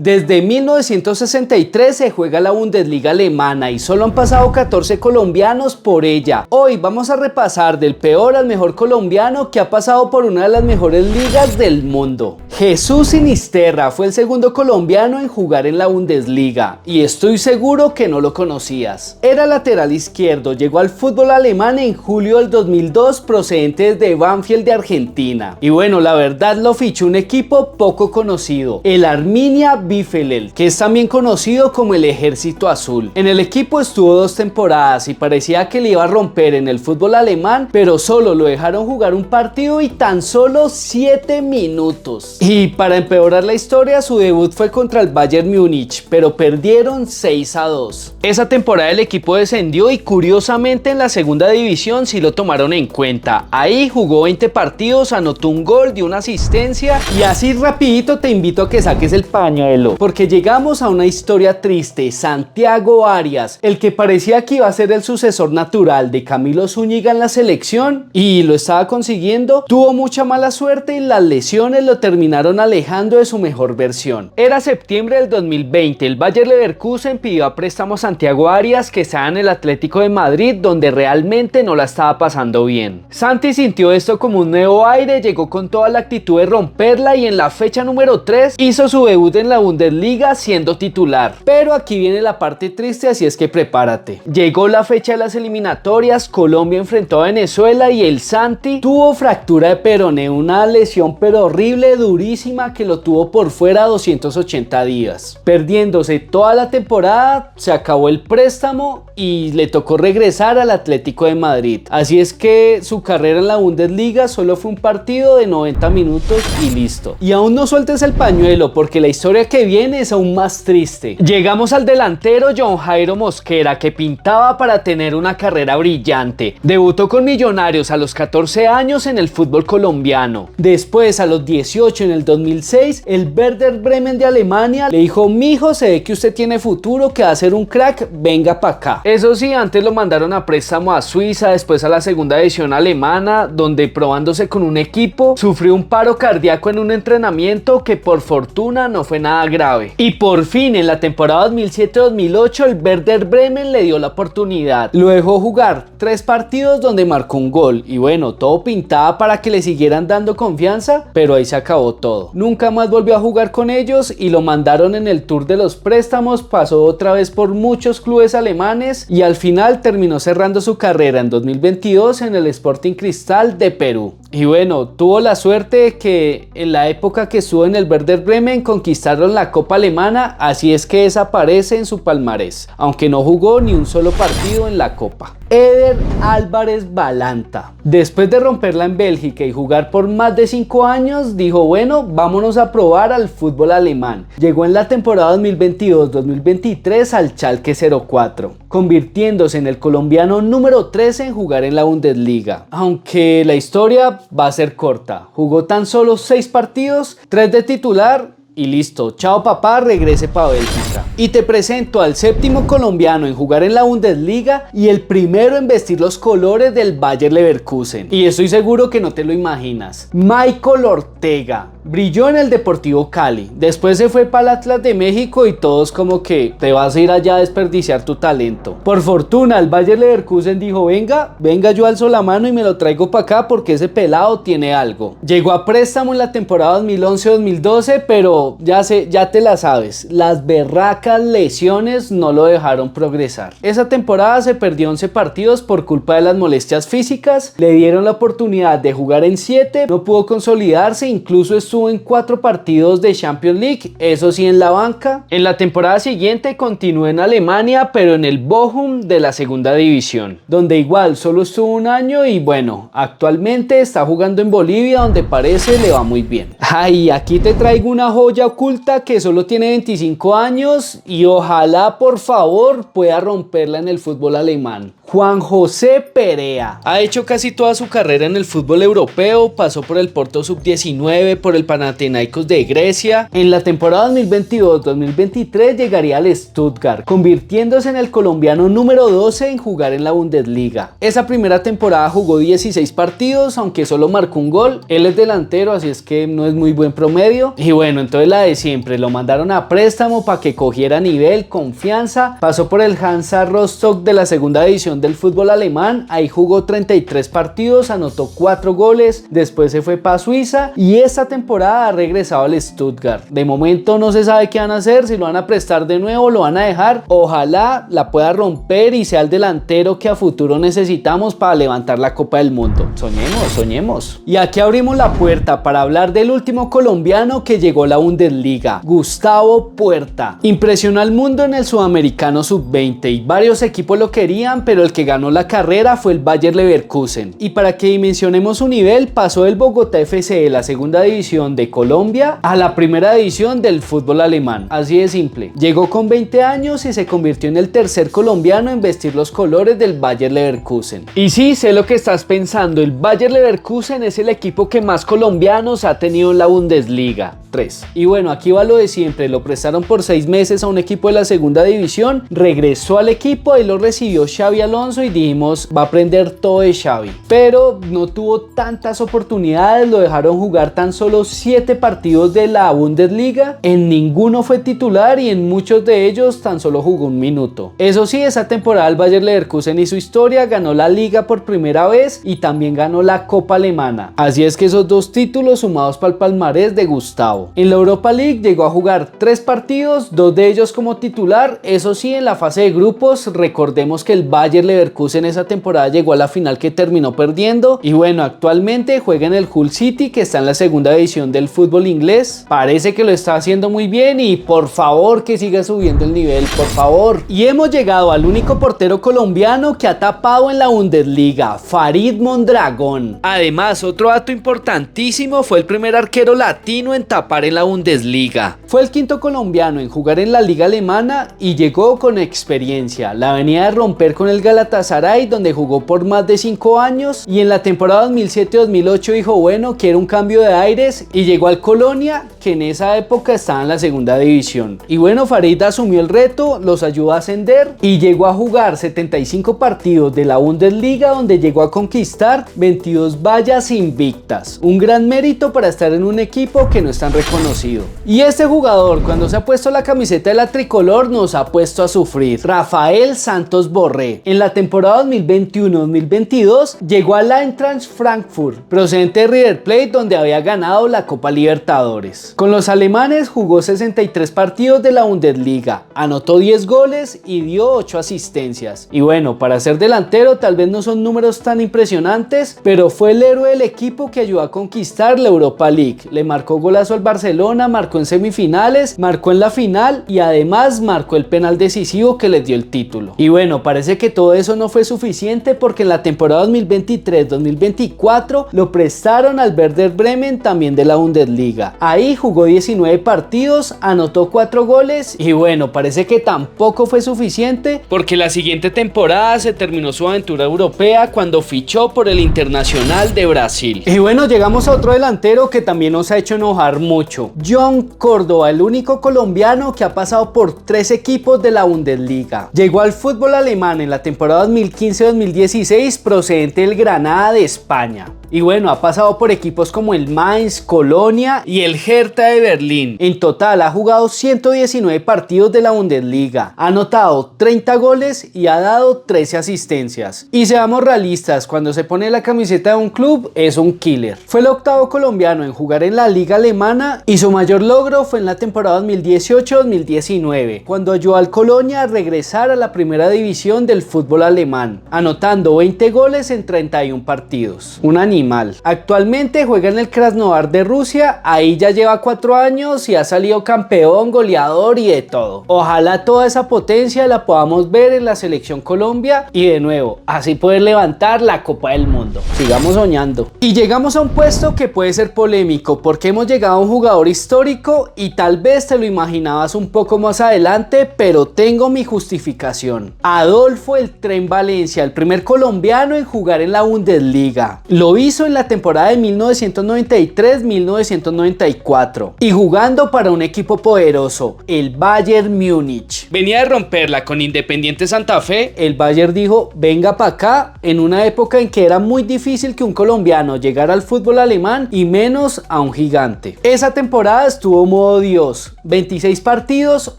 Desde 1963 se juega la Bundesliga alemana y solo han pasado 14 colombianos por ella. Hoy vamos a repasar del peor al mejor colombiano que ha pasado por una de las mejores ligas del mundo. Jesús Sinisterra fue el segundo colombiano en jugar en la Bundesliga y estoy seguro que no lo conocías. Era lateral izquierdo, llegó al fútbol alemán en julio del 2002 procedente de Banfield de Argentina. Y bueno, la verdad lo fichó un equipo poco conocido, el Arminia Bielefeld, que es también conocido como el Ejército Azul. En el equipo estuvo 2 temporadas y parecía que le iba a romper en el fútbol alemán, pero solo lo dejaron jugar un partido y tan solo 7 minutos. Y para empeorar la historia, su debut fue contra el Bayern Múnich, pero perdieron 6-2. Esa temporada el equipo descendió y curiosamente en la segunda división sí lo tomaron en cuenta. Ahí jugó 20 partidos, anotó un gol, dio una asistencia y así rapidito te invito a que saques el pañuelo, porque llegamos a una historia triste. Santiago Arias, el que parecía que iba a ser el sucesor natural de Camilo Zúñiga en la selección y lo estaba consiguiendo, tuvo mucha mala suerte y las lesiones lo terminaron alejando de su mejor versión. Era septiembre del 2020, el Bayer Leverkusen pidió a préstamo a Santiago Arias, que estaba en el Atlético de Madrid, donde realmente no la estaba pasando bien. Santi sintió esto como un nuevo aire, llegó con toda la actitud de romperla y en la fecha número 3 hizo su debut en la Bundesliga siendo titular. Pero aquí viene la parte triste, así es que prepárate. Llegó la fecha de las eliminatorias, Colombia enfrentó a Venezuela y el Santi tuvo fractura de peroné, una lesión pero horrible, durísima, que lo tuvo por fuera 280 días. Perdiéndose toda la temporada, se acabó el préstamo y le tocó regresar al Atlético de Madrid. Así es que su carrera en la Bundesliga solo fue un partido de 90 minutos y listo. Y aún no sueltes el pañuelo porque la historia que viene es aún más triste. Llegamos al delantero John Jairo Mosquera, que pintaba para tener una carrera brillante. Debutó con Millonarios a los 14 años en el fútbol colombiano. Después, a los 18 en el 2006, el Werder Bremen de Alemania le dijo: mijo, se ve que usted tiene futuro, que va a ser un crack, venga para acá. Eso sí, antes lo mandaron a préstamo a Suiza, después a la segunda división alemana, donde probándose con un equipo, sufrió un paro cardíaco en un entrenamiento que por fortuna no fue nada grave. Y por fin, en la temporada 2007-2008, el Werder Bremen le dio la oportunidad. Lo dejó jugar 3 partidos donde marcó un gol. Y bueno, todo pintaba para que le siguieran dando confianza, pero ahí se acabó todo. Nunca más volvió a jugar con ellos y lo mandaron en el tour de los préstamos, pasó otra vez por muchos clubes alemanes y al final terminó cerrando su carrera en 2022 en el Sporting Cristal de Perú. Y bueno, tuvo la suerte de que en la época que estuvo en el Werder Bremen conquistaron la Copa Alemana, así es que desaparece en su palmarés, aunque no jugó ni un solo partido en la Copa. Eder Álvarez Balanta, después de romperla en Bélgica y jugar por más de 5 años, dijo: bueno, vámonos a probar al fútbol alemán. Llegó en la temporada 2022-2023 al Schalke 04, convirtiéndose en el colombiano número 13 en jugar en la Bundesliga. Aunque la historia va a ser corta, jugó tan solo 6 partidos, 3 de titular y listo, chao papá, regrese para Bélgica. Y te presento al 7º colombiano en jugar en la Bundesliga y el primero en vestir los colores del Bayer Leverkusen. Y estoy seguro que no te lo imaginas. Michael Ortega brilló en el Deportivo Cali, después se fue para el Atlas de México y todos como que te vas a ir allá a desperdiciar tu talento. Por fortuna el Bayer Leverkusen dijo: venga, yo alzo la mano y me lo traigo para acá porque ese pelado tiene algo. Llegó a préstamo en la temporada 2011-2012, pero ya te la sabes, las berracas lesiones no lo dejaron progresar. Esa temporada se perdió 11 partidos por culpa de las molestias físicas, le dieron la oportunidad de jugar en 7, no pudo consolidarse, incluso estuvo en 4 partidos de Champions League, eso sí en la banca. En la temporada siguiente continuó en Alemania, pero en el Bochum de la segunda división, donde igual solo estuvo un año y bueno, actualmente está jugando en Bolivia, donde parece le va muy bien. Ay, aquí te traigo una joya oculta que solo tiene 25 años y ojalá por favor pueda romperla en el fútbol alemán. Juan José Perea ha hecho casi toda su carrera en el fútbol europeo, pasó por el Porto Sub-19, por el Panathinaikos de Grecia. En la temporada 2022-2023 llegaría al Stuttgart, convirtiéndose en el colombiano número 12 en jugar en la Bundesliga. Esa primera temporada jugó 16 partidos, aunque solo marcó un gol. Él es delantero, así es que no es muy buen promedio. Y bueno, entonces la de siempre, lo mandaron a préstamo para que cogiera nivel, confianza. Pasó por el Hansa Rostock de la segunda división del fútbol alemán. Ahí jugó 33 partidos, anotó 4 goles. Después se fue para Suiza y esta temporada ha regresado al Stuttgart. De momento no se sabe qué van a hacer, si lo van a prestar de nuevo, lo van a dejar. Ojalá la pueda romper y sea el delantero que a futuro necesitamos para levantar la Copa del Mundo. Soñemos, soñemos. Y aquí abrimos la puerta para hablar del último colombiano que llegó a la Bundesliga, Gustavo Puerta. Impresionó al mundo en el Sudamericano Sub-20 y varios equipos lo querían, pero el que ganó la carrera fue el Bayer Leverkusen. Y para que dimensionemos su nivel, pasó del Bogotá FC de la segunda división de Colombia a la primera división del fútbol alemán. Así de simple. Llegó con 20 años y se convirtió en el tercer colombiano en vestir los colores del Bayer Leverkusen. Y sí, sé lo que estás pensando, el Bayer Leverkusen es el equipo que más colombianos ha tenido en la Bundesliga. 3. Y bueno, aquí va lo de siempre, lo prestaron por 6 meses a un equipo de la segunda división, regresó al equipo, ahí lo recibió Xabi Alonso y dijimos, va a aprender todo de Xavi. Pero no tuvo tantas oportunidades, lo dejaron jugar tan solo 7 partidos de la Bundesliga, en ninguno fue titular y en muchos de ellos tan solo jugó un minuto. Eso sí, esa temporada el Bayer Leverkusen hizo historia, ganó la Liga por primera vez y también ganó la Copa Alemana. Así es que esos 2 títulos sumados para el palmarés de Gustavo. En la Europa League llegó a jugar 3 partidos, 2 de ellos como titular. Eso sí, en la fase de grupos, recordemos que el Bayer Leverkusen esa temporada llegó a la final que terminó perdiendo. Y bueno, actualmente juega en el Hull City, que está en la segunda división del fútbol inglés. Parece que lo está haciendo muy bien y por favor que siga subiendo el nivel, por favor. Y hemos llegado al único portero colombiano que ha tapado en la Bundesliga, Farid Mondragón. Además, otro dato importantísimo, fue el primer arquero latino en tapar en la Bundesliga. Fue el quinto colombiano en jugar en la liga alemana y llegó con experiencia. La venía de romper con el Galatasaray, donde jugó por más de 5 años, y en la temporada 2007-2008 dijo, bueno, quiero un cambio de aires, y llegó al Colonia, que en esa época estaba en la segunda división. Y bueno, Farid asumió el reto, los ayudó a ascender y llegó a jugar 75 partidos de la Bundesliga, donde llegó a conquistar 22 vallas invictas. Un gran mérito para estar en un equipo que no es tan reconocido. Y este jugador, cuando se ha puesto la camiseta de la tricolor, nos ha puesto a sufrir. Rafael Santos Borré. En la temporada 2021-2022 llegó al Eintracht Frankfurt, procedente de River Plate, donde había ganado la Copa Libertadores. Con los alemanes jugó 63 partidos de la Bundesliga, anotó 10 goles y dio 8 asistencias. Y bueno, para ser delantero tal vez no son números tan impresionantes, pero fue el héroe del equipo que ayudó a conquistar la Europa League. Le marcó golazo al Barcelona, marcó en semifinales, marcó en la final y además marcó el penal decisivo que les dio el título. Y bueno, parece que todo eso no fue suficiente, porque en la temporada 2023-2024 lo prestaron al Werder Bremen, también de la Bundesliga. Ahí jugó 19 partidos, anotó 4 goles y bueno, parece que tampoco fue suficiente, porque la siguiente temporada se terminó su aventura europea cuando fichó por el Internacional de Brasil. Y bueno, llegamos a otro delantero que también nos ha hecho enojar mucho, John Córdoba, el único colombiano que ha pasado por 3 equipos de la Bundesliga. Llegó al fútbol alemán en la temporada 2015-2016 procedente del Granada de España. Y bueno, ha pasado por equipos como el Mainz, Colonia y el Hertha de Berlín. En total ha jugado 119 partidos de la Bundesliga, ha anotado 30 goles y ha dado 13 asistencias. Y seamos realistas, cuando se pone la camiseta de un club es un killer. Fue el octavo colombiano en jugar en la liga alemana y su mayor logro fue en la temporada 2018-2019, cuando ayudó al Colonia a regresar a la primera división del fútbol alemán, anotando 20 goles en 31 partidos. Un animal. Actualmente juega en el Krasnodar de Rusia, ahí ya lleva 4 años y ha salido campeón, goleador y de todo. Ojalá toda esa potencia la podamos ver en la selección Colombia y de nuevo, así poder levantar la Copa del Mundo. Sigamos soñando. Y llegamos a un puesto que puede ser polémico, porque hemos llegado a un jugador histórico y tal vez te lo imaginabas un poco más adelante, pero tengo mi justificación. Adolfo El Tren Valencia, el primer colombiano en jugar en la Bundesliga. Lo vi hizo en la temporada de 1993-1994 y jugando para un equipo poderoso, el Bayern Múnich. Venía de romperla con Independiente Santa Fe. El Bayern dijo, venga para acá, en una época en que era muy difícil que un colombiano llegara al fútbol alemán y menos a un gigante. Esa temporada estuvo modo Dios, 26 partidos,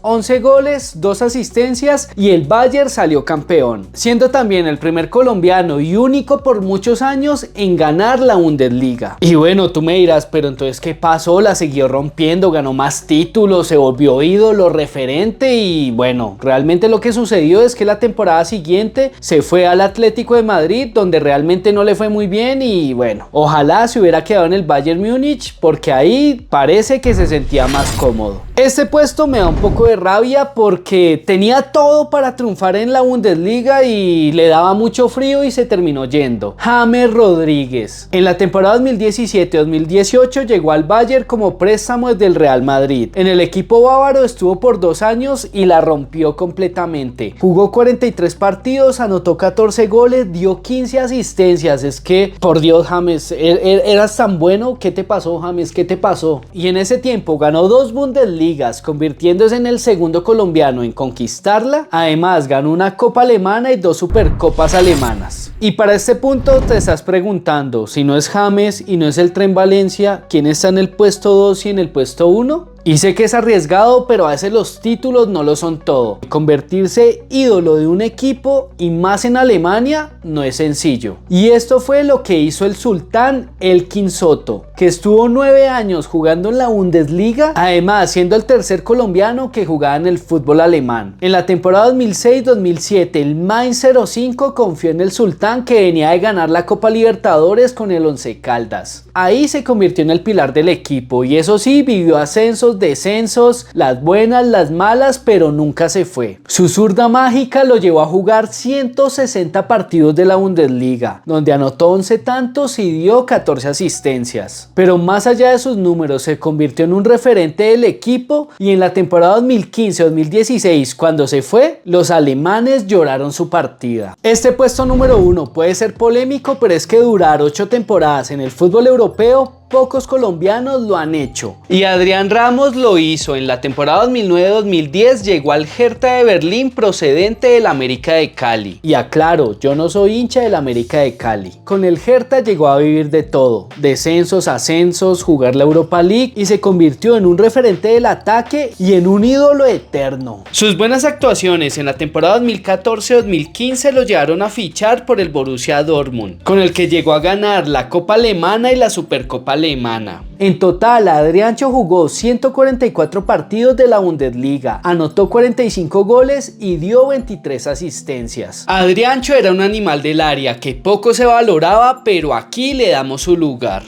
11 goles, 2 asistencias y el Bayern salió campeón, siendo también el primer colombiano y único por muchos años en ganar la Bundesliga. Y bueno, tú me dirás, pero entonces ¿qué pasó? La siguió rompiendo, ganó más títulos, se volvió ídolo, referente y bueno, realmente lo que sucedió es que la temporada siguiente se fue al Atlético de Madrid, donde realmente no le fue muy bien y bueno, ojalá se hubiera quedado en el Bayern Múnich porque ahí parece que se sentía más cómodo. Este puesto me da un poco de rabia porque tenía todo para triunfar en la Bundesliga y le daba mucho frío y se terminó yendo. James Rodríguez. En la temporada 2017-2018 llegó al Bayern como préstamo desde el Real Madrid. En el equipo bávaro estuvo por 2 años y la rompió completamente. Jugó 43 partidos, anotó 14 goles, dio 15 asistencias. Es que, por Dios, James, eras tan bueno. ¿Qué te pasó, James? ¿Qué te pasó? Y en ese tiempo ganó 2 Bundesligas, convirtiéndose en el segundo colombiano en conquistarla. Además, ganó una Copa Alemana y 2 Supercopas alemanas. Y para este punto te estás preguntando, si no es James y no es el Tren Valencia, ¿quién está en el puesto 2 y en el puesto 1? Y sé que es arriesgado, pero a veces los títulos no lo son todo. Convertirse ídolo de un equipo y más en Alemania no es sencillo. Y esto fue lo que hizo el sultán Elkin Soto, que estuvo 9 años jugando en la Bundesliga, además siendo el tercer colombiano que jugaba en el fútbol alemán. En la temporada 2006-2007 el Mainz 05 confió en el sultán, que venía de ganar la Copa Libertadores con el Once Caldas. Ahí se convirtió en el pilar del equipo y eso sí, vivió ascensos, descensos, las buenas, las malas, pero nunca se fue. Su zurda mágica lo llevó a jugar 160 partidos de la Bundesliga, donde anotó 11 tantos y dio 14 asistencias. Pero más allá de sus números, se convirtió en un referente del equipo y en la temporada 2015-2016, cuando se fue, los alemanes lloraron su partida. Este puesto número 1 puede ser polémico, pero es que durar 8 temporadas en el fútbol europeo, pocos colombianos lo han hecho. Y Adrián Ramos lo hizo. En la temporada 2009-2010 llegó al Hertha de Berlín procedente del América de Cali. Y aclaro, yo no soy hincha del América de Cali. Con el Hertha llegó a vivir de todo, descensos, ascensos, jugar la Europa League y se convirtió en un referente del ataque y en un ídolo eterno. Sus buenas actuaciones en la temporada 2014-2015 lo llevaron a fichar por el Borussia Dortmund, con el que llegó a ganar la Copa Alemana y la Supercopa Alemana. En total, Adriancho jugó 144 partidos de la Bundesliga, anotó 45 goles y dio 23 asistencias. Adriancho era un animal del área que poco se valoraba, pero aquí le damos su lugar.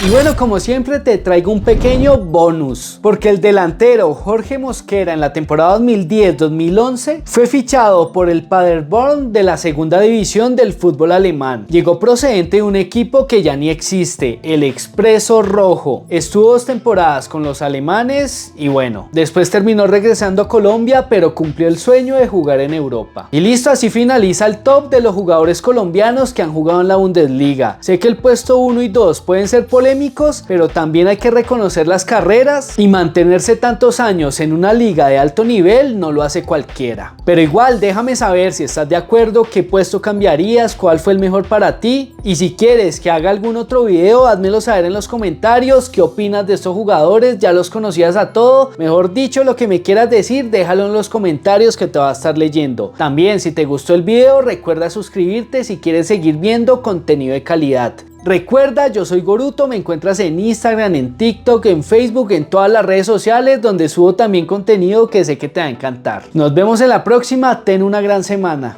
Y bueno, como siempre te traigo un pequeño bonus, porque el delantero Jorge Mosquera en la temporada 2010-2011 fue fichado por el Paderborn de la segunda división del fútbol alemán. Llegó procedente de un equipo que ya ni existe, el Expreso Rojo. Estuvo 2 temporadas con los alemanes y bueno, después terminó regresando a Colombia, pero cumplió el sueño de jugar en Europa. Y listo, así finaliza el top de los jugadores colombianos que han jugado en la Bundesliga. Sé que el puesto 1 y 2 pueden ser polémicos, pero también hay que reconocer las carreras y mantenerse tantos años en una liga de alto nivel no lo hace cualquiera. Pero igual déjame saber si estás de acuerdo, qué puesto cambiarías, cuál fue el mejor para ti y si quieres que haga algún otro video, házmelo saber en los comentarios. ¿Qué opinas de estos jugadores? ¿Ya los conocías a todos? Mejor dicho, lo que me quieras decir, déjalo en los comentarios que te va a estar leyendo. También, si te gustó el video, recuerda suscribirte si quieres seguir viendo contenido de calidad. Recuerda, yo soy Goruto, me encuentras en Instagram, en TikTok, en Facebook, en todas las redes sociales donde subo también contenido que sé que te va a encantar. Nos vemos en la próxima, ten una gran semana.